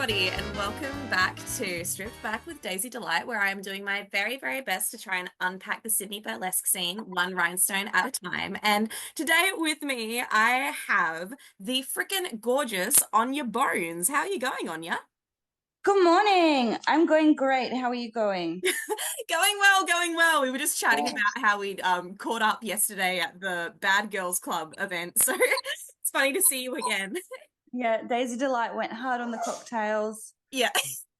everybody, and welcome back to Stripped Back with Daisy Delight, where I am doing my very, very best to try and unpack the Sydney burlesque scene one rhinestone at a time. And today with me, I have the freaking gorgeous Onya Bones. How are you going, Onya? Good morning. I'm going great. How are you going? Going well, going well. We were just chatting Yeah. about how we'd caught up yesterday at the Bad Girls Club event, so it's funny to see you again. Yeah, Daisy Delight went hard on the cocktails Yeah,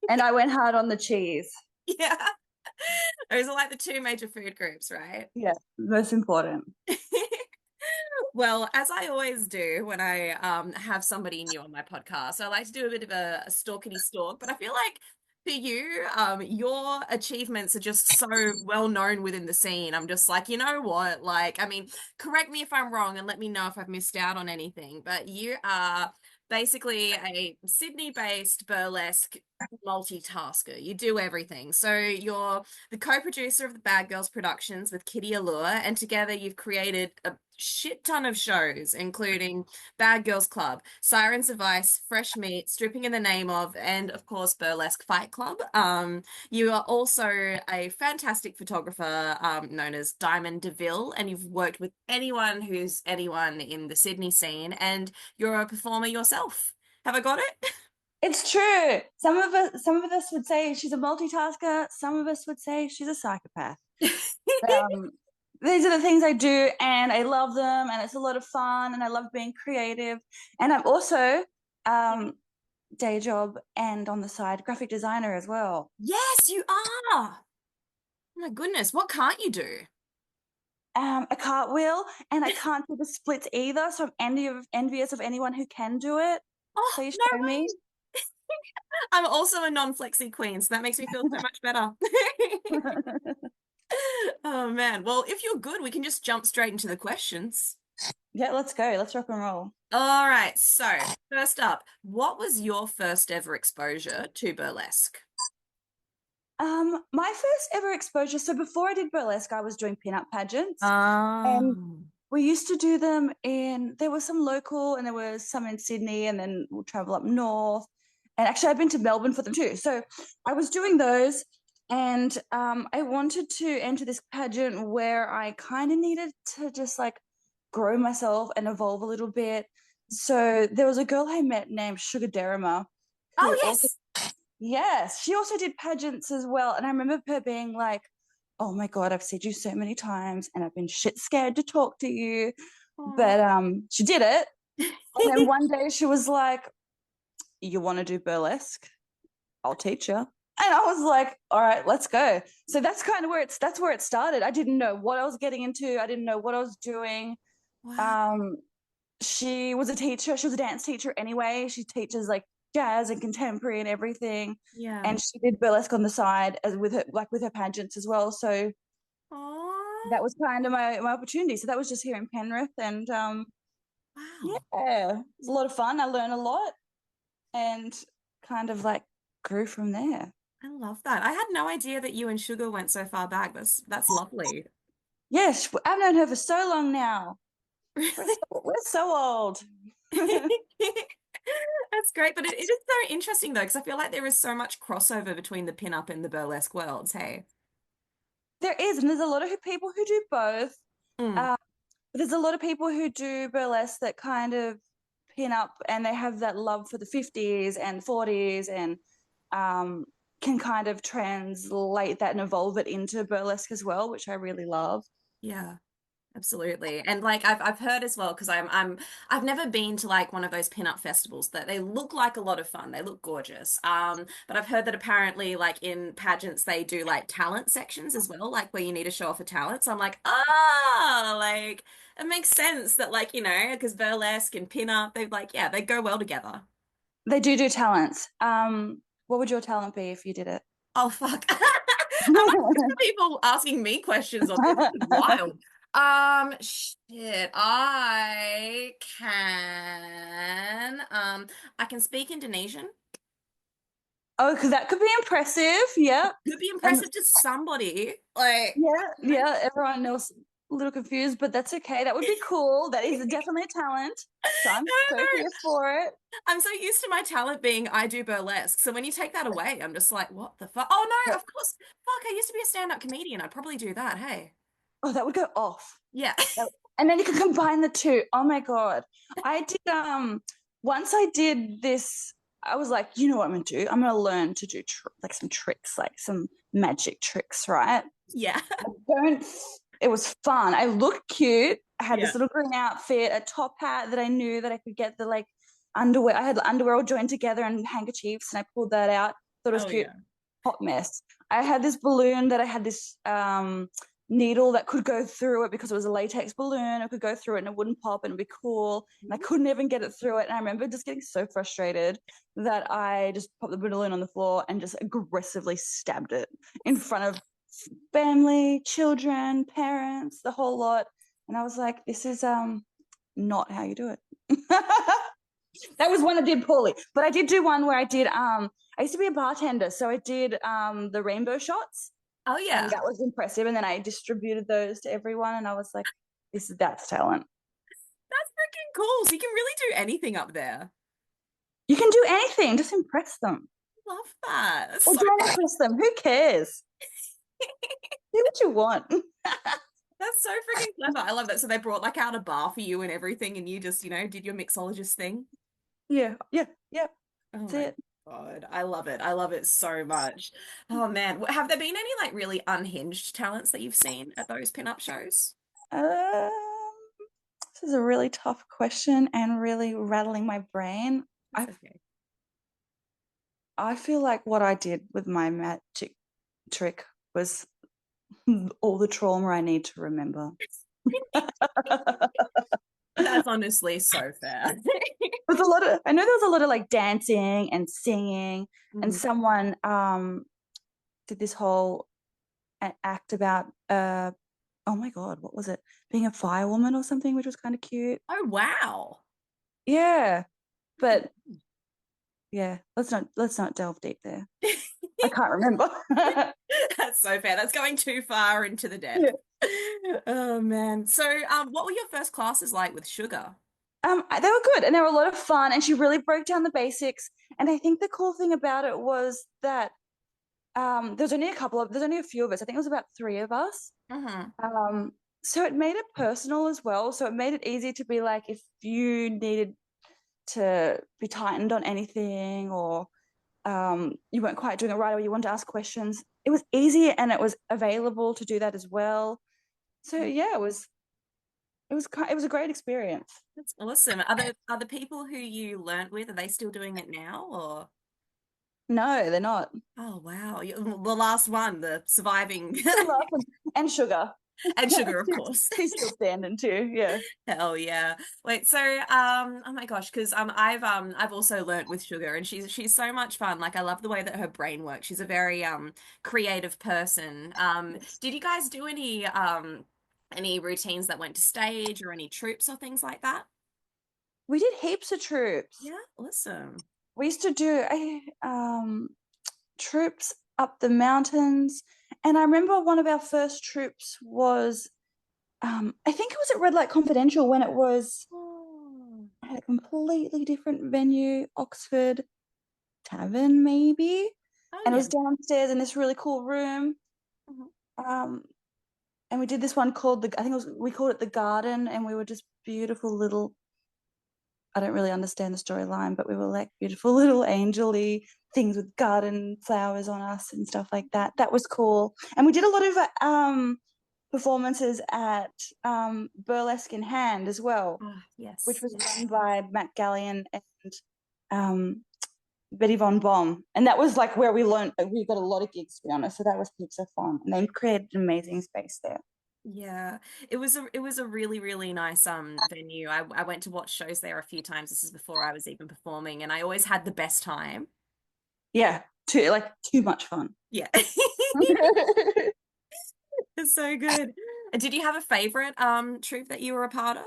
and I went hard on the cheese. yeah. Those are like the two major food groups, right? Yeah, most important. Well, as I always do when I have somebody new on my podcast, I like to do a bit of a stalkity stalk, but I feel like for you, your achievements are just so well known within the scene. I'm just like, you know what? Like, I mean, correct me if I'm wrong and let me know if I've missed out on anything, but you are basically a Sydney-based burlesque multitasker. You do everything. So you're the co-producer of the Bad Girls Productions with Kitty Allure, and together you've created a shit ton of shows, including Bad Girls Club, Sirens of Vice, Fresh Meat, Stripping in the Name of, and of course Burlesque Fight Club. You are also a fantastic photographer known as Diamond Deville, and you've worked with anyone who's anyone in the Sydney scene, and you're a performer yourself. Have I got it? It's true. Some of us would say she's a multitasker. Some of us would say she's a psychopath. Um, these are the things I do, and I love them, and it's a lot of fun, and I love being creative. And I'm also day job and on the side graphic designer as well. Yes, you are. Oh my goodness, what can't you do? A cartwheel, and I can't do the splits either. So I'm envious of anyone who can do it. Oh, Please no show me. way. I'm also a non-flexy queen, so that makes me feel so much better. Oh man. Well, if you're good, we can just jump straight into the questions. Yeah, let's go. Let's rock and roll. All right. So, first up, what was your first ever exposure to burlesque? My first ever exposure. So before I did burlesque, I was doing pin-up pageants, and Um, we used to do them in. There was some local, and there was some in Sydney, and then we'll travel up north. And actually, I've been to Melbourne for them too. So I was doing those, and I wanted to enter this pageant where I kind of needed to just like grow myself and evolve a little bit. So there was a girl I met named Sugar Derrima oh who also, yes. yes, she also did pageants as well. And I remember her being like, oh my God, I've seen you so many times and I've been shit scared to talk to you. Aw. But she did it. And then one day she was like, you want to do burlesque? I'll teach you. And I was like, all right, let's go. So that's kind of that's where it started. I didn't know what I was getting into. I didn't know what I was doing. Wow. Um, she was a teacher. She was a dance teacher anyway. She teaches like jazz and contemporary and everything. Yeah. And she did burlesque on the side as with her pageants as well. So Oh, that was kind of my opportunity. So that was just here in Penrith, and wow. yeah, it was a lot of fun. I learned a lot and kind of like grew from there. I love that. I had no idea that you and Sugar went so far back. That's lovely. Yes, I've known her for so long now. We're so old. That's great, but it is so interesting though, because I feel like there is so much crossover between the pin-up and the burlesque worlds. Hey. There is, and there's a lot of people who do both. Mm, Uh, but there's a lot of people who do burlesque that kind of pin up, and they have that love for the 50s and 40s, and um, can kind of translate that and evolve it into burlesque as well, which I really love. yeah, absolutely. And like I've heard as well, because I've never been to like one of those pin-up festivals that they look like a lot of fun. They look gorgeous. But I've heard that apparently like in pageants they do like talent sections as well, like where you need to show off a talent. So I'm like, like it makes sense that like, because burlesque and pin-up, they've like, yeah, they go well together. They do talents. What would your talent be if you did it? Oh fuck. I'm like used to people asking me questions on this. This is wild. Shit. I can speak Indonesian. Oh, because that could be impressive. Yeah. Could be And impressive to somebody. Like, yeah, yeah, everyone else. a little confused, but that's okay. That would be cool. That is definitely a talent. So I'm No, so no. here for it. I'm so used to my talent being I do burlesque. So when you take that away, I'm just like, what the fuck? Oh no, But, of course. Fuck, I used to be a stand-up comedian. I'd probably do that. Hey. oh, that would go off. Yeah. And then you can combine the two. Oh my God. I did once I did this, I was like, you know what I'm gonna do? I'm gonna learn to do like some tricks, like some magic tricks, right? Yeah. Don't it was fun. I looked cute. I had Yeah. this little green outfit, a top hat that I knew that I could get the like underwear. I had the underwear all joined together and handkerchiefs, and I pulled that out. Thought it was Oh cute. yeah. Hot mess. I had this balloon that I had this needle that could go through it because it was a latex balloon. It could go through it and it wouldn't pop and it'd be cool. And I couldn't even get it through it. And I remember just getting so frustrated that I just popped the balloon on the floor and just aggressively stabbed it in front of family, children, parents, the whole lot. And I was like, this is not how you do it. That was one I did poorly. But I did do one where I used to be a bartender, so I did the rainbow shots, Oh and yeah. that was impressive. And then I distributed those to everyone, and I was like, that's talent. That's freaking cool. So you can really do anything up there. You can do anything, just impress them. Love that. That's Or so don't impress them. Who cares? Do what you want. that's so freaking clever. I love that. So they brought like out a bar for you and everything, and you just, did your mixologist thing. Yeah, yeah, yeah. Oh That's my it. God. I love it. I love it so much. Oh man. Have there been any like really unhinged talents that you've seen at those pinup shows? Um, this is a really tough question and really rattling my brain. That's I okay. I feel like what I did with my magic trick was all the trauma I need to remember. That's honestly so fair. There's a lot of I know there was a lot of like dancing and singing, and Mhm. someone did this whole act about oh my God, what was it? Being a firewoman or something, which was kind of cute. Oh wow. Yeah, but yeah, let's not delve deep there. I can't remember. That's so fair. That's going too far into the Yeah. depth. Oh man. So, what were your first classes like with Sugar? They were good and they were a lot of fun, and she really broke down the basics. And I think the cool thing about it was that there's only a few of us. I think it was about three of us. Mm-hmm. Um, so it made it personal as well. So it made it easy to be like, if you needed to be tightened on anything, or you weren't quite doing it right, or you wanted to ask questions, it was easy and it was available to do that as well. So yeah, it was a great experience. That's awesome. Are the people who you learnt with, are they still doing it now or? No, they're not. Oh wow. The last one, the surviving Still laughing. And Sugar. and Sugar, of course. She's still standing too. Yeah. Hell yeah. Wait, so oh my gosh, because I've also learnt with Sugar and she's so much fun. Like I love the way that her brain works. She's a very creative person. Did you guys do any routines that went to stage or any troops or things like that? We did heaps of troops. Yeah, awesome. We used to do troops up the mountains. And I remember one of our first troops was, I think it was at Red Light Confidential, when it was Oh, at a completely different venue, Oxford Tavern, maybe. oh And it yeah. was downstairs in this really cool room. Mhm. Um, and we did this one called we called it the Garden, and we were just beautiful little, I don't really understand the storyline, but we were like beautiful little angel-y things with garden flowers on us and stuff like that. That was cool. And we did a lot of performances at Burlesque in Hand as well, Ah, which yes. was Yes. run by Matt Gallion and um, Betty Von Baum. And that was like where we got a lot of gigs, to be honest. So that was heaps of fun. And they created an amazing space there. Yeah, it was a really really nice venue. I went to watch shows there a few times. This is before I was even performing, and I always had the best time. Yeah, too much fun. Yeah, it's so good. Did you have a favorite troupe that you were a part of?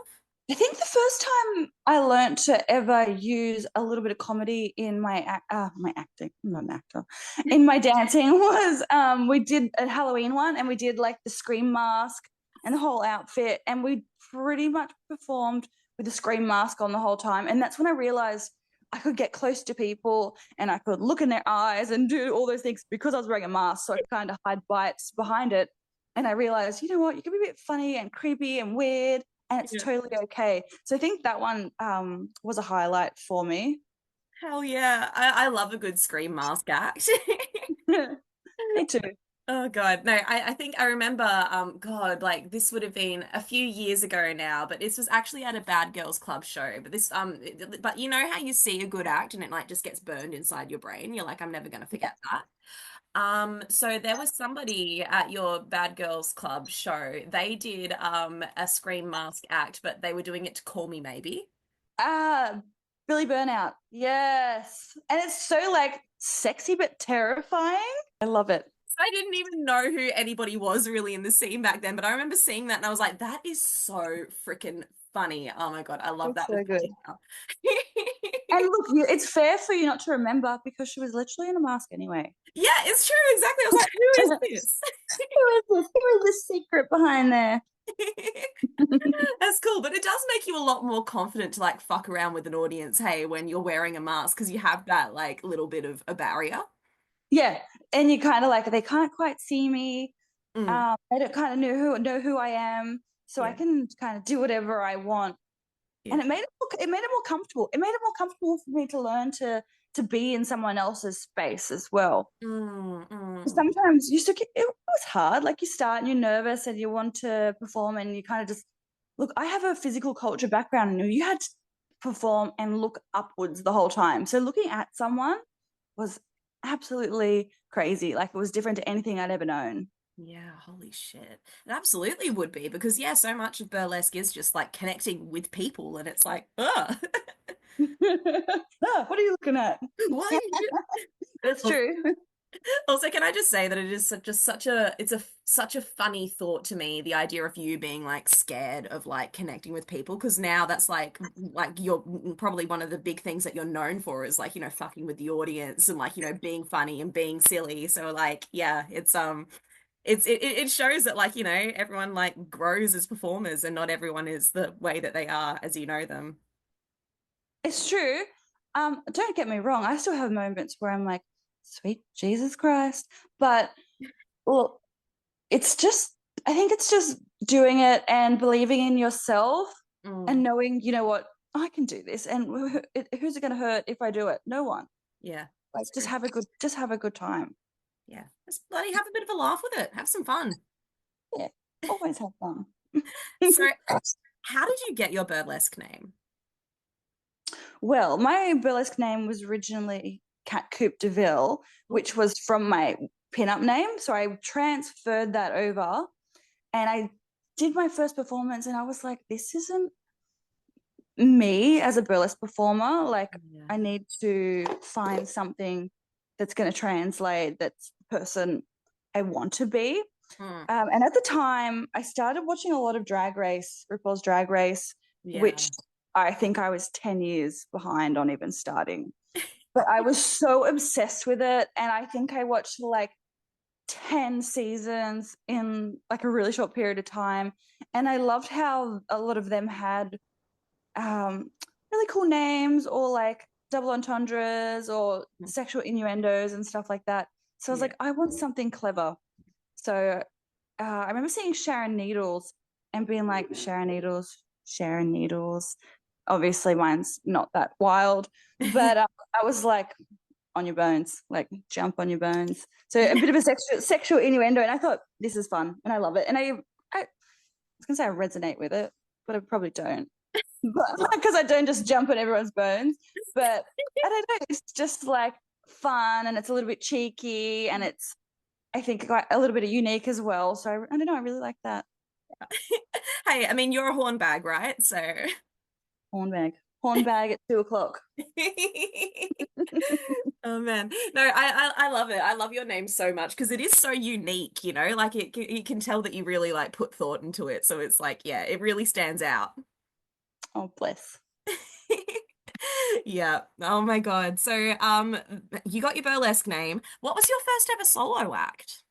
I think the first time I learned to ever use a little bit of comedy in my acting, I'm not an actor, in my dancing was we did a Halloween one, and we did like the scream mask, and the whole outfit. And we pretty much performed with a scream mask on the whole time. And that's when I realized I could get close to people and I could look in their eyes and do all those things because I was wearing a mask. So I could kind of hide bites behind it. And I realized, you know what, you can be a bit funny and creepy and weird, and it's Yeah. totally okay. So I think that one was a highlight for me. Hell yeah. I love a good scream mask act. Me too. Oh God, no, I think I remember, God, like this would have been a few years ago now, but this was actually at a Bad Girls Club show. But but you know how you see a good act and it like just gets burned inside your brain. You're like, I'm never gonna Yeah. forget that. So there was somebody at your Bad Girls Club show. They did a scream mask act, but they were doing it to Call Me Maybe. Ah, Billy Burnout. Yes. And it's so like sexy but terrifying. I love it. I didn't even know who anybody was really in the scene back then, but I remember seeing that and I was like, that is so freaking funny. Oh my God, I love It's that with so good. Patty now. And look, it's fair for you not to remember because she was literally in a mask anyway. Yeah, it's true, exactly. I was like, who is this? Who is this? Who is this secret behind there? That's cool, but it does make you a lot more confident to like fuck around with an audience, hey, when you're wearing a mask, because you have that like little bit of a barrier. Yeah. And you kind of like they can't quite see me. Mm, They don't kind of know who I am. So I yeah, can kind of do whatever I want. And yeah. it made it more comfortable. It made it more comfortable for me to learn to be in someone else's space as well. Mm. Sometimes you still it was hard. Like you start and you're nervous and you want to perform and you kind of just look. I have a physical culture background and you had to perform and look upwards the whole time. So looking at someone was absolutely crazy. Like it was different to anything I'd ever known. Yeah, holy shit. It absolutely would be because yeah, so much of burlesque is just like connecting with people and it's like, Ah, what are you looking at? why That's are you true. Also, can I just say that it is just such a such a funny thought to me, the idea of you being like scared of like connecting with people because now that's like you're probably one of the big things that you're known for is like, you know, fucking with the audience and like, you know, being funny and being silly. So like, yeah, it shows that like, you know, everyone like grows as performers and not everyone is the way that they are as you know them. It's true. Don't get me wrong. I still have moments where I'm like, sweet Jesus Christ. But well, it's just, I think it's just doing it and believing in yourself Mm, and knowing, you know what, I can do this. And who's it going to hurt if I do it? No one. yeah, Like, that's true. just have a good time. Yeah. Just bloody have a bit of a laugh with it. Have some fun. Yeah, always have fun. So, how did you get your burlesque name? Well, my burlesque name was originally Cat Coop Deville, Ooh, which was from my pinup name. So I transferred that over and I did my first performance and I was like, this isn't me as a burlesque performer. Like, yeah. I need to find something that's going to translate that's the person I want to be. Mm, And at the time, I started watching a lot of Drag Race, RuPaul's Drag Race, yeah. which I think I was 10 years behind on even starting. But I was so obsessed with it. And I think I watched like 10 seasons in like a really short period of time. And I loved how a lot of them had um, really cool names or like double entendres or sexual innuendos and stuff like that. So I was Yeah. like, I want something clever. So I remember seeing Sharon Needles and being like, Sharon Needles, Sharon Needles. Obviously, mine's not that wild, but I was like, on your bones, like jump on your bones. So a bit of a sexual innuendo, and I thought this is fun, and I love it. And I was gonna say I resonate with it, but I probably don't, but because I don't just jump on everyone's bones. But I don't know, it's just like fun, and it's a little bit cheeky, and it's I think quite a little bit of unique as well. So I don't know, I really like that Hey, I mean, you're a horn bag, right? So. horn bag at 2 o'clock. Oh man. No, I love it. I love your name so much because it is so unique, you know? Like you can tell that you really like put thought into it. So it's like, yeah, it really stands out. Oh bless. Yeah. Oh my God. So you got your burlesque name. What was your first ever solo act?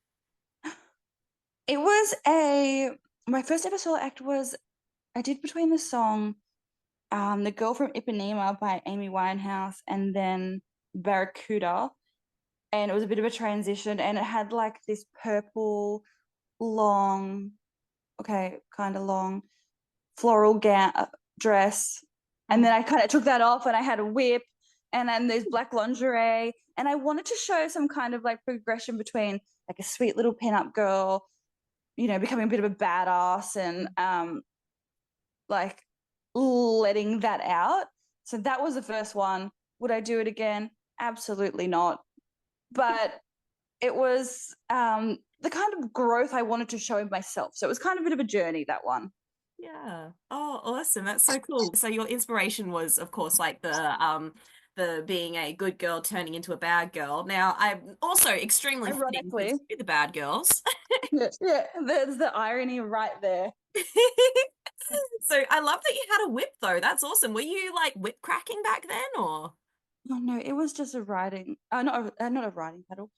It was a my first ever solo act was I did between the song The Girl from Ipanema by Amy Winehouse and then Barracuda. And it was a bit of a transition and it had like this purple long, okay, kind of long floral gown dress. And Mm. then I kind of took that off and I had a whip and then there's black lingerie. And I wanted to show some kind of like progression between like a sweet little pin-up girl, becoming a bit of a badass and like letting that out. So that was the first one. Would I do it again? Absolutely not. But it was the kind of growth I wanted to show in myself. So it was kind of a bit of a journey, that one. Yeah. Oh, awesome. That's so cool. So your inspiration was, of course, like the being a good girl turning into a bad girl. Now, I'm also extremely fitting Ironically, since you're the bad girls. yeah, yeah, there's the irony right there. So I love that you had a whip though. That's awesome. Were you like whip cracking back then or? Oh no, it was just a riding, not a riding pedal,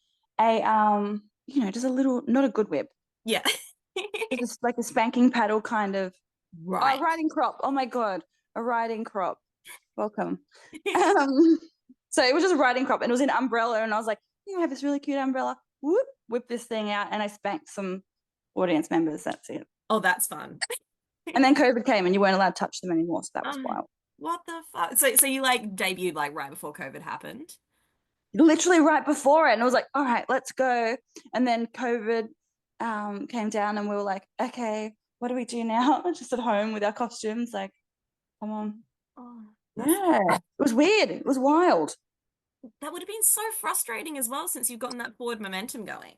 just a little, not a good whip, Yeah. just like a spanking paddle kind of. Oh, a Right. riding crop. Oh my God, a riding crop. Welcome. Um, so it was just a riding crop, and it was an umbrella, and I was like, I have this really cute umbrella. Whoop, whip this thing out, and I spanked some audience members. That's it. Oh, that's fun. And then COVID came, and you weren't allowed to touch them anymore, so that was Um, wild. what the fuck? So you like debuted like right before COVID happened? Literally right before it, and I was like, all right, let's go. And then COVID came down, and we were like, okay, what do we do now? Just at home with our costumes, like, come on. Oh, that's Yeah, it was weird. It was wild. that would have been so frustrating as well since you've gotten that forward momentum going.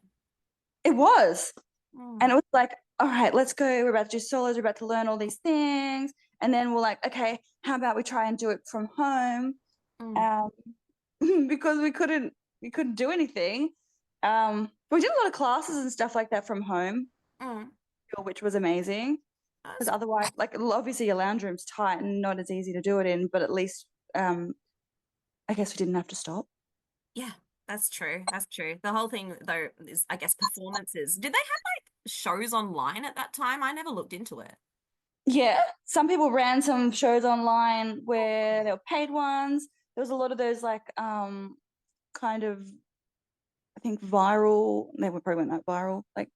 It was. And Mm, it was like, all right, let's go. We're about to do solos. We're about to learn all these things. And then we're like, okay, how about we try and do it from home? mm, Um, because we couldn't do anything. But we did a lot of classes and stuff like that from home, mm. which was amazing. Because That's otherwise, like obviously your lounge room's tight and not as easy to do it in, but at least I guess we didn't have to stop. yeah, that's true. That's true. The whole thing though is I guess performances. Did they have like shows online at that time? I never looked into it. Yeah, some people ran some shows online where they were paid ones. There was a lot of those like kind of I think viral, they were probably weren't that viral, like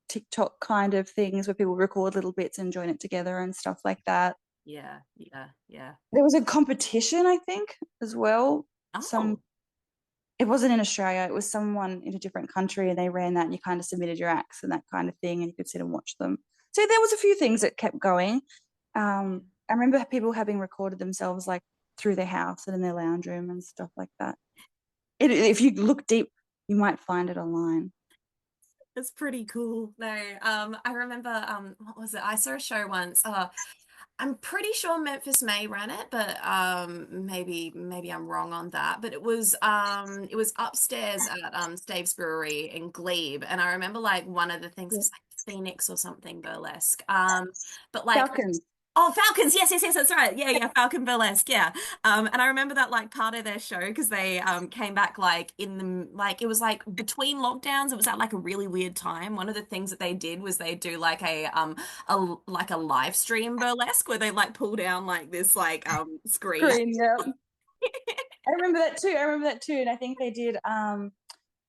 TikTok kind of things where people record little bits and join it together and stuff like that. Yeah, yeah, yeah. There was a competition, I think, as well. Some Oh, it wasn't in Australia, it was someone in a different country and they ran that and you kind of submitted your acts and that kind of thing and you could sit and watch them. So there was a few things that kept going. I remember people having recorded themselves like through their house and in their lounge room and stuff like that. If you look deep, you might find it online. that's pretty cool. No, I remember, what was it? I saw a show once. I'm pretty sure Memphis May ran it, but maybe I'm wrong on that. But it was upstairs at Staves Brewery in Glebe, and I remember like one of the things Yeah. was like Phoenix or something burlesque. But like Falcons. oh, Falcons. Yes, yes, yes, that's right. Yeah, yeah, Falcon Burlesque. Yeah. And I remember that like part of their show because they came back like in the like it was like between lockdowns. It was at like a really weird time. One of the things that they did was they do like a live stream burlesque where they like pull down like this like screen. Green, yeah. I remember that too. I remember that too. And I think they did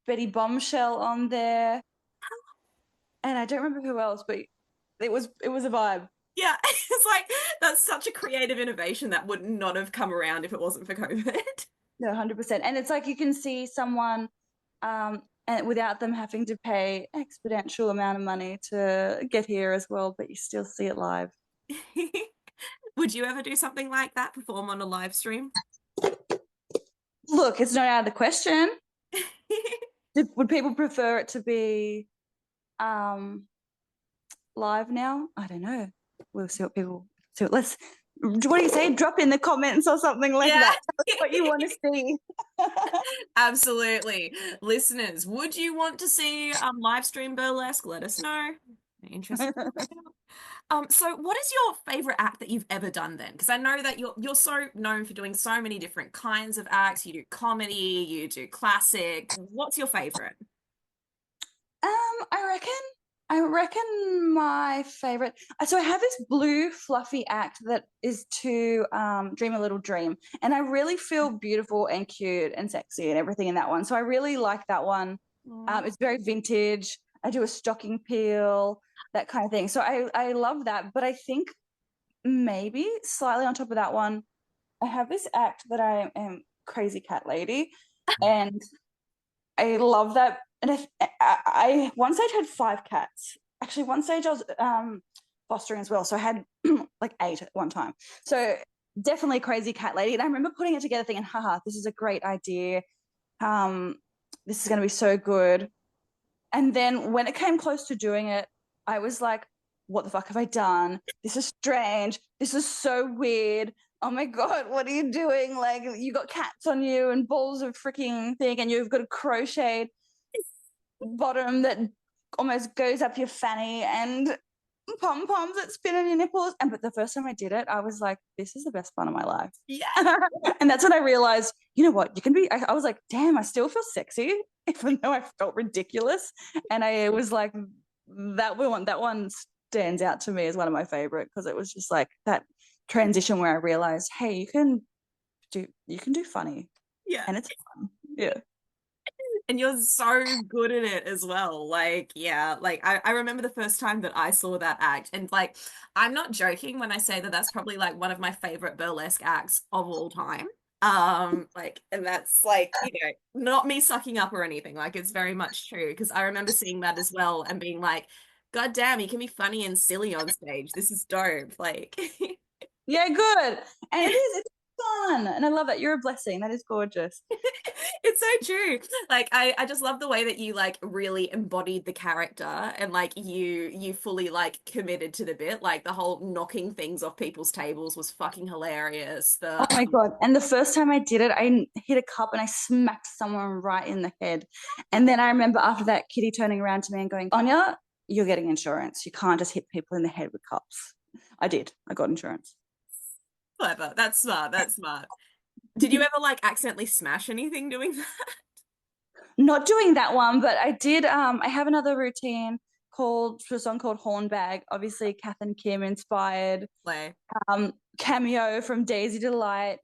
Betty Bombshell on there. And I don't remember who else, but it was a vibe. Yeah, it's like that's such a creative innovation that would not have come around if it wasn't for COVID. No, 100%. And it's like you can see someone and without them having to pay exponential amount of money to get here as well, but you still see it live. Would you ever do something like that, perform on a live stream? Look, it's not out of the question. Would people prefer it to be um live now? I don't know. We'll see what people see. What do you say? Drop in the comments or something like Yeah, that. Tell us what you want to see. absolutely. Listeners, would you want to see live stream burlesque? Let us know. Interested. So what is your favorite act that you've ever done then? Because I know that you're so known for doing so many different kinds of acts. You do comedy, you do classic. What's your favorite? I reckon. I reckon my favorite. So I have this blue fluffy act that is to Dream a Little Dream, and I really feel beautiful and cute and sexy and everything in that one. So I really like that one. Aw. It's very vintage. I do a stocking peel, that kind of thing. So I love that. But I think maybe slightly on top of that one, I have this act that I am crazy cat lady, and I love that. And I one stage had 5 cats. Actually, one stage I was fostering as well, so I had like 8 at one time. So definitely a crazy cat lady. And I remember putting it together, thinking, "Haha, this is a great idea. Um, this is going to be so good." And then when it came close to doing it, I was like, "What the fuck have I done? This is strange. This is so weird. Oh my God, what are you doing? Like, you got cats on you and balls of freaking thing, and you've got a crocheted bottom that almost goes up your fanny and pom poms that spin on your nipples." And but the first time I did it, I was like, "This is the best fun of my life." Yeah. And that's when I realized, you know what, you can be. I was like, "Damn, I still feel sexy, even though I felt ridiculous." And I was like, that one stands out to me as one of my favorite because it was just like that transition where I realized, hey, you can do funny Yeah. and it's fun. Yeah. And you're so good at it as well. Like, yeah, like I remember the first time that I saw that act, and like, I'm not joking when I say that that's probably like one of my favorite burlesque acts of all time. Like, and that's like, not me sucking up or anything. Like, it's very much true because I remember seeing that as well and being like, God damn, you can be funny and silly on stage. This is dope. Like, Yeah, good. And it's fun. And I love that. You're a blessing. That is gorgeous. it's so true. Like I just love the way that you like really embodied the character and like you fully like committed to the bit. Like the whole knocking things off people's tables was fucking hilarious. Oh The my God. And the first time I did it, I hit a cup and I smacked someone right in the head. And then I remember after that, Kitty turning around to me and going, "Onya, you're getting insurance. You can't just hit people in the head with cups." I did. I got insurance. clever. That's smart. That's smart. Did you ever like accidentally smash anything doing that? Not doing that one, but I did. I have another routine called for a song called Hornbag, obviously Kath and Kim inspired. Play. Cameo from Daisy Delight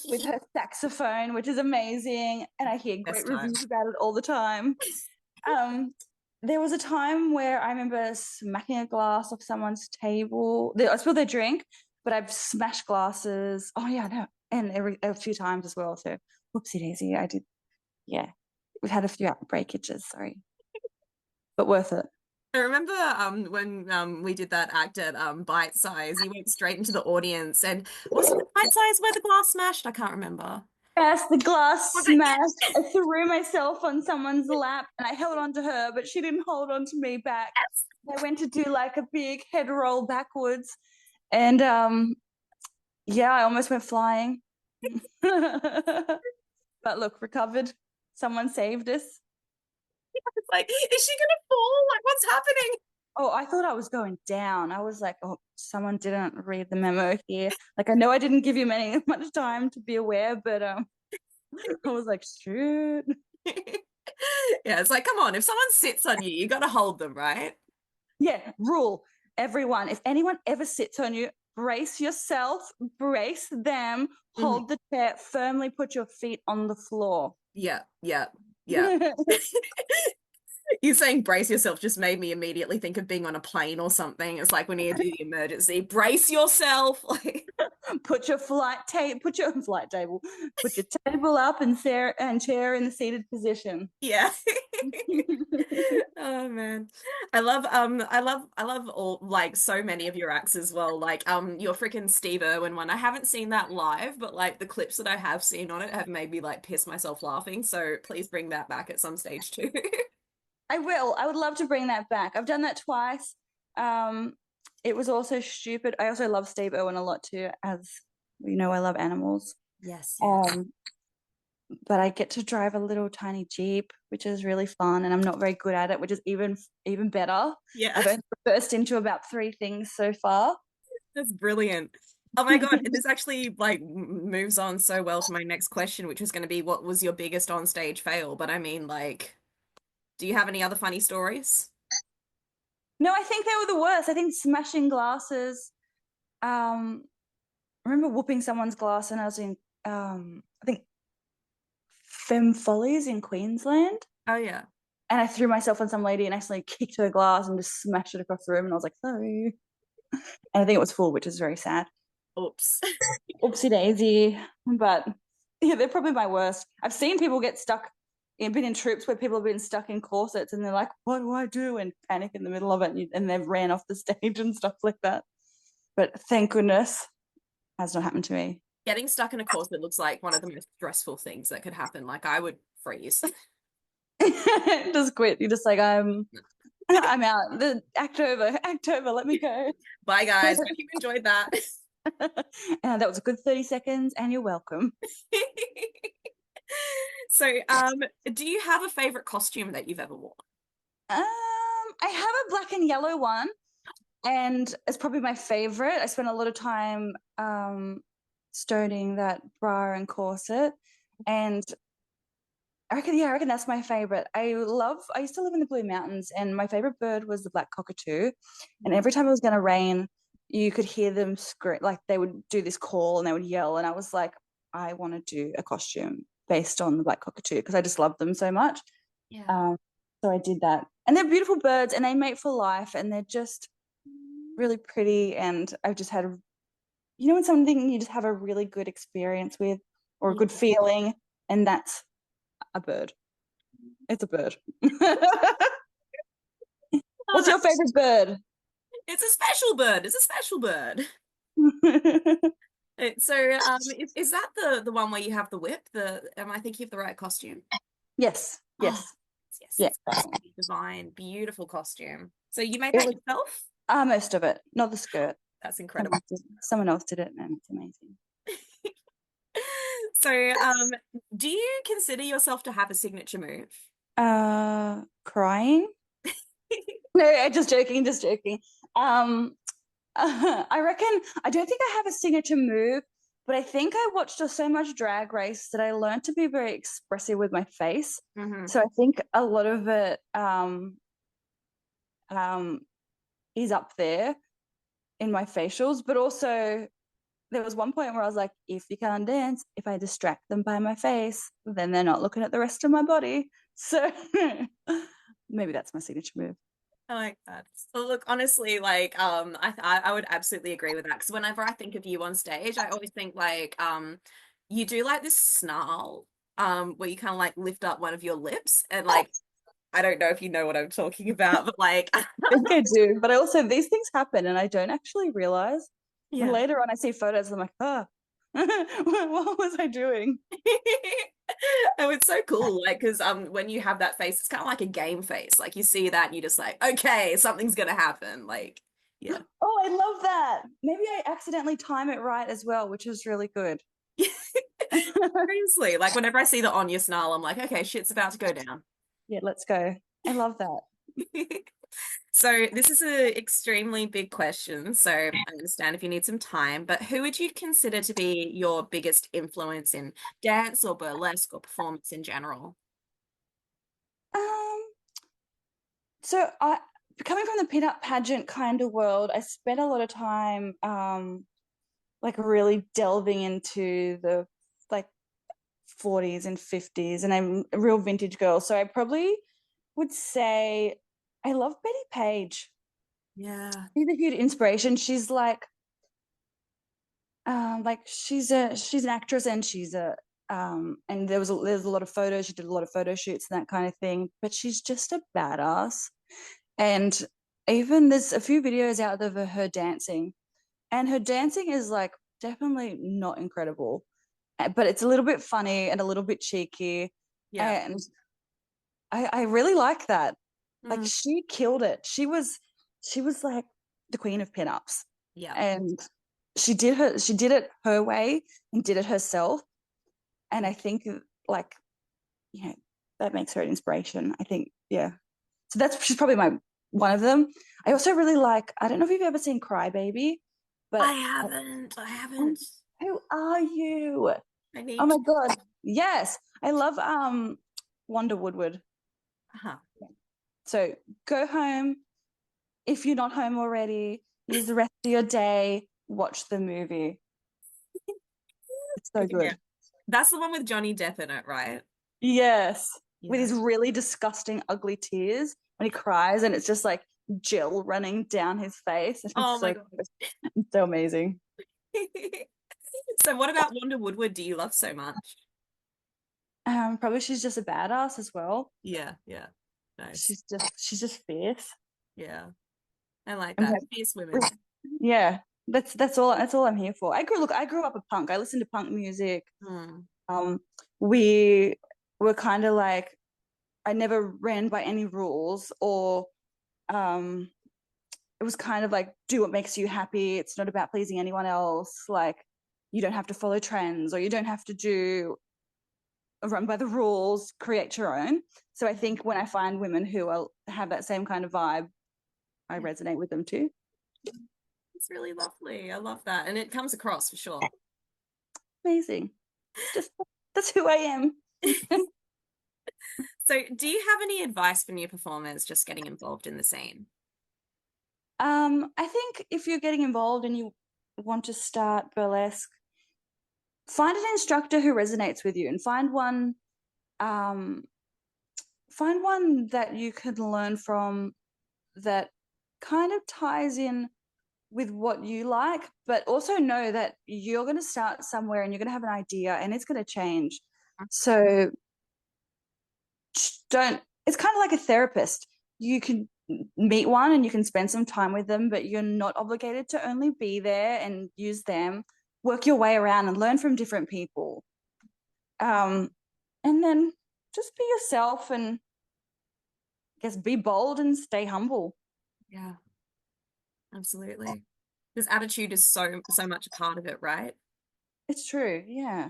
with her saxophone, which is amazing, and I hear great Best reviews times. about it all the time. Um, there was a time where I remember smacking a glass off someone's table. I spilled their drink, but I've smashed glasses. Oh yeah, no, and a few times as well. So whoopsie daisy, I did. Yeah, we've had a few breakages. Sorry, but worth it. I remember when we did that act at Bite Size, you went straight into the audience and was it Bite Size where the glass smashed? I can't remember. Yes, the glass Was it? smashed. I threw myself on someone's lap and I held on to her, but she didn't hold on to me back. Yes. I went to do like a big head roll backwards, and yeah, I almost went flying. But look, recovered. Someone saved us. It's like, is she gonna fall? Like, what's happening? Oh, I thought I was going down. I was like, oh, someone didn't read the memo here. Like, I know I didn't give you much time to be aware, but I was like, shoot. Yeah, it's like, come on, if someone sits on you, you gotta hold them, right? Yeah, rule. Everyone, if anyone ever sits on you, brace yourself, brace them, Mhm. hold the chair, firmly put your feet on the floor. Yeah, yeah, yeah. You saying brace yourself just made me immediately think of being on a plane or something. It's like we need to do the emergency. Brace yourself. Like, Put your flight table, put your table up and chair in the seated position. yeah. Oh man. I love all like so many of your acts as well. Like your freaking Steve Irwin one. I haven't seen that live, but like the clips that I have seen on it have made me like piss myself laughing. So please bring that back at some stage too. I will. I would love to bring that back. I've done that twice. Um, it was also stupid. I also love Steve Irwin a lot too, as you know, I love animals. Yes, yes. Um, but I get to drive a little tiny Jeep, which is really fun, and I'm not very good at it, which is even better. Yeah. I've only burst into about 3 things so far. That's brilliant. Oh my God, this actually like moves on so well to my next question, which was going to be what was your biggest on stage fail? But I mean, like, do you have any other funny stories? No, I think they were the worst. I think smashing glasses. I remember whooping someone's glass and I was in I think Femme Follies in Queensland. Oh yeah. And I threw myself on some lady and accidentally kicked her glass and just smashed it across the room. And I was like, sorry. And I think it was full, which is very sad. Oops. Oopsie daisy. But yeah, they're probably my worst. I've seen people get stuck, been in troops where people have been stuck in corsets and they're like, what do I do? And panic in the middle of it. And they've ran off the stage and stuff like that. But thank goodness has not happened to me. Getting stuck in a corset looks like one of the most stressful things that could happen. Like I would freeze. Just quit. You're just like, I'm out. The act over, act over, let me go. Bye guys. Hope you enjoyed that. And that was a good 30 seconds, and you're welcome. So, do you have a favorite costume that you've ever worn? I have a black and yellow one, and it's probably my favorite. I spent a lot of time stoning that bra and corset, and I reckon that's my favorite. I used to live in the Blue Mountains, and my favorite bird was the black cockatoo. And every time it was going to rain, you could hear them scream, like they would do this call and they would yell. And I was like, I want to do a costume based on the black cockatoo because I just love them so much. Yeah. So I did that. And they're beautiful birds and they mate for life and they're just really pretty. And I've just had, when something you just have a really good experience with or a good feeling, and that's a bird. It's a bird. What's your favorite bird? It's a special bird. It's a special bird. So, is that the one where you have the whip? Am I thinking of the right costume? Yes. Yes. Oh, yes. Yeah. It's absolutely divine, beautiful costume. So you made It that was yourself? most of it, not the skirt. That's incredible. Someone else did it, and it's amazing. So, do you consider yourself to have a signature move? Crying? No, just joking, just joking. I reckon I don't think I have a signature move, but I think I watched so much Drag Race that I learned to be very expressive with my face. Mm-hmm. So I think a lot of it is up there in my facials, but also there was one point where I was like, if you can't dance, if I distract them by my face, then they're not looking at the rest of my body. So maybe that's my signature move. I like that. So look, honestly, like I would absolutely agree with that because whenever I think of you on stage, I always think like you do like this snarl where you kind of like lift up one of your lips and like I don't know if you know what I'm talking about, but like I think I do, but I also these things happen and I don't actually realize. yeah. And later on, I see photos, I'm like, oh, what was I doing? Oh, it's so cool. Like, because when you have that face, it's kind of like a game face. Like you see that and you're just like, okay, something's gonna happen. Like, yeah. Oh, I love that. Maybe I accidentally time it right as well, which is really good. Seriously, like whenever I see the Onya snarl, I'm like, okay, shit's about to go down. Yeah, let's go. I love that. So this is an extremely big question. So I understand if you need some time, but who would you consider to be your biggest influence in dance or burlesque or performance in general? Um, so I coming from the peanut pageant kind of world, I spent a lot of time like really delving into the like 40s and 50s, and I'm a real vintage girl. So I probably would say I love Betty Page. Yeah. She's a huge inspiration. She's like she's an actress and she's a and there's a lot of photos. She did a lot of photo shoots and that kind of thing. But she's just a badass. And even there's a few videos out of her dancing, and her dancing is like definitely not incredible, but it's a little bit funny and a little bit cheeky. Yeah. And I really like that. Like Mm. she killed it. She was like the queen of pinups. Yeah. And she did it her way and did it herself. And I think like, that makes her an inspiration. I think, yeah. So she's probably one of them. I also really like, I don't know if you've ever seen Cry Baby, but I haven't. I haven't. who are you? I Oh need my to. God. Yes. I love Wanda Woodward. Uh-huh. So go home if you're not home already, use the rest of your day, watch the movie. It's so Yeah. good. That's the one with Johnny Depp in it, right? Yes. With Yeah. his really disgusting, ugly tears when he cries, and it's just like gel running down his face. And Oh my God. it's so amazing. So what about Wanda Woodward do you love so much? Probably she's just a badass as well. Yeah, yeah. Nice. She's just fierce. Yeah. I like And that. Fierce women. yeah, that's all I'm here for. I grew up a punk. I listened to punk music. Hmm. Um, we were kind of like I never ran by any rules or um it was kind of like do what makes you happy. It's not about pleasing anyone else. Like you don't have to follow trends or you don't have to do run by the rules, create your own. So I think when I find women who have that same kind of vibe, I Yeah, resonate with them too. it's really lovely. I love that. And it comes across for sure. Amazing. Just that's who I am. So, do you have any advice for new performers just getting involved in the scene? I think if you're getting involved and you want to start burlesque, find an instructor who resonates with you and um, find one that you can learn from that kind of ties in with what you like, but also know that you're going to start somewhere and you're going to have an idea and it's going to change. So don't, it's kind of like a therapist. You can meet one and you can spend some time with them, but you're not obligated to only be there and use them. Work your way around and learn from different people. Um, and then just be yourself and I guess be bold and stay humble. Yeah, absolutely. Because attitude is so much a part of it, right? It's true. Yeah.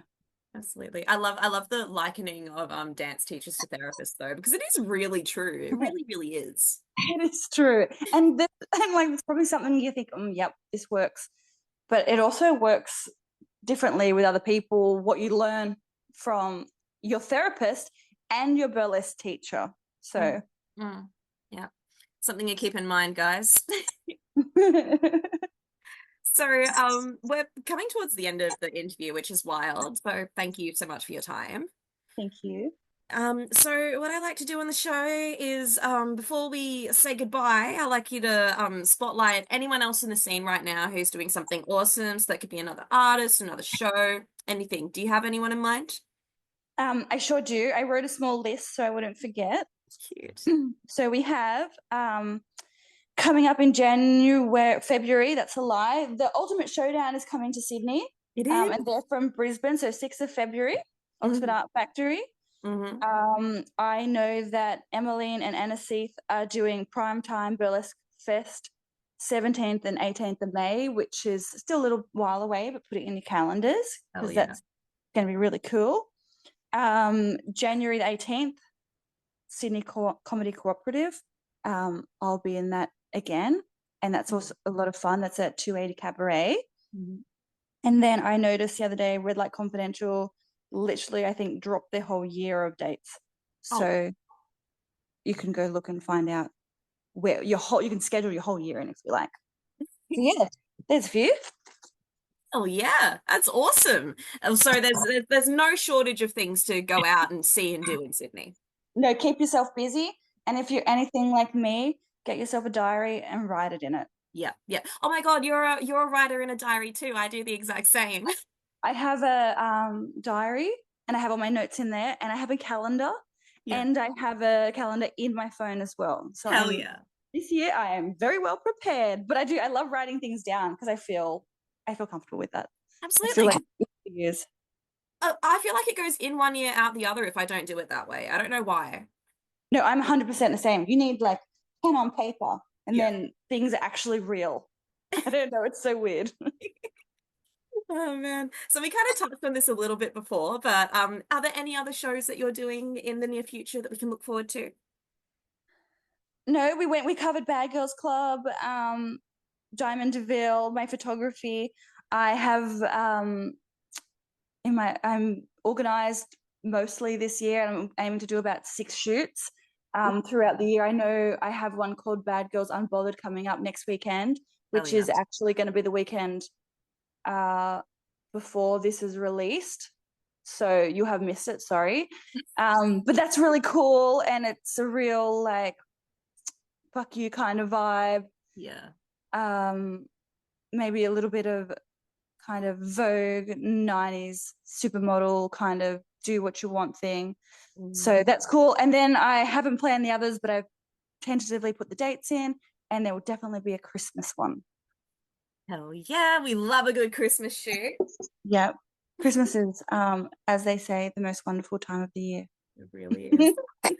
Absolutely. I love the likening of dance teachers to therapists though, because it is really true. It really, really is. It is true. And like it's probably something you think, yep, this works. But it also works differently with other people, what you learn from your therapist and your burlesque teacher. Mm, So mm. Yeah. Something you keep in mind, guys. So, we're coming towards the end of the interview, which is wild. So, thank you so much for your time. thank you. So what I like to do on the show is, before we say goodbye, I like you to spotlight anyone else in the scene right now who's doing something awesome. So that could be another artist, another show, anything. Do you have anyone in mind? I sure do. I wrote a small list so I wouldn't forget. Cute. So we have coming up in January, February, that's a lie. The Ultimate Showdown is coming to Sydney. It is. And they're from Brisbane, so 6th of February, Oxford Mm-hmm. Art Factory. Mm-hmm. I know that Emmeline and Anna Seith are doing Primetime Burlesque Fest 17th and 18th of May, which is still a little while away, but put it in your calendars Hell because yeah. that's going to be really cool. January the 18th, Sydney Comedy Cooperative. I'll be in that again, and that's also a lot of fun. That's at 280 Cabaret. Mm-hmm. And then I noticed the other day, Red Light Confidential, literally, I think, dropped their whole year of dates. Oh, So you can go look and find out where you can schedule your whole year in if you like. So yeah, there's a few. oh yeah. That's awesome. So there's no shortage of things to go out and see and do in Sydney. No, keep yourself busy. And if you're anything like me, get yourself a diary and write it in it. Yeah, yeah. Oh my God, you're a writer in a diary too. I do the exact same. I have a diary and I have all my notes in there and I have a calendar Yeah. and I have a calendar in my phone as well. So Hell yeah. this year I am very well prepared, but I love writing things down because I feel comfortable with that. I feel Absolutely. like it is. I feel like it goes in one ear, out the other if I don't do it that way. I don't know why. No, I'm 100% the same. You need like pen on paper and Yeah. then things are actually real. I don't know. It's so weird. Oh man. So we kind of touched on this a little bit before, but are there any other shows that you're doing in the near future that we can look forward to? No, we covered Bad Girls Club, Diamond Deville, my photography. I have I'm organized mostly this year and I'm aiming to do about 6 shoots. throughout the year. I know I have one called Bad Girls Unbothered coming up next weekend, Hell which yeah. is actually going to be the weekend uh, before this is released. So you have missed it, sorry. But that's really cool, and it's a real like fuck you kind of vibe. Yeah. Um, maybe a little bit of kind of Vogue 90s supermodel kind of do what you want thing. Mm. So that's cool. And then I haven't planned the others, but I've tentatively put the dates in, and there will definitely be a Christmas one. Hell yeah, we love a good Christmas shoot. Yeah. Christmas is, as they say, the most wonderful time of the year. It really is. Well, thank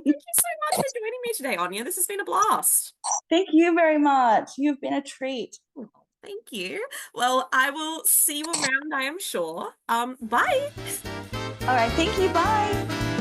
you so much for joining me today, Anya. This has been a blast. Thank you very much. You've been a treat. Oh, thank you. Well, I will see you around, I am sure. Bye. All right. Thank you. Bye.